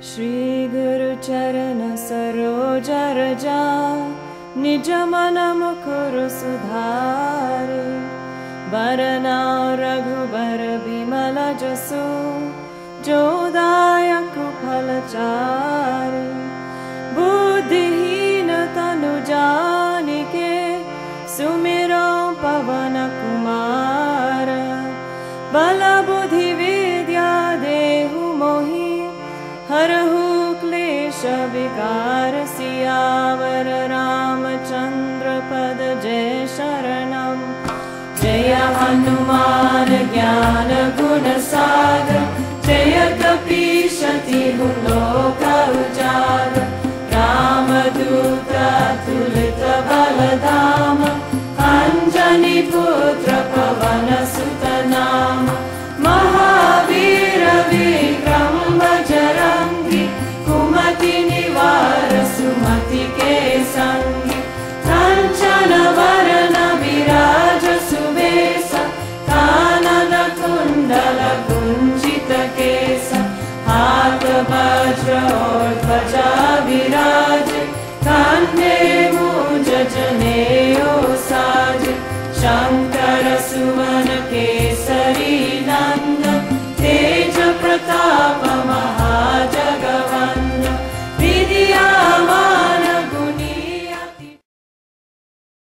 श्री गुरु चरण सरोज रजा निज मन मुकुर सुधारे बरना रघुबर बिमल जसु जो दायक फल चारे बुद्धिहीन तनु जानिके सुमिरो पवन कुमार बल बुद्धि विद्या देहु मोहि हरहु क्लेश विकार सियावर रामचंद्र पद जय शरणम जय हनुमान ज्ञान गुण सागर जय कपीशति हुलो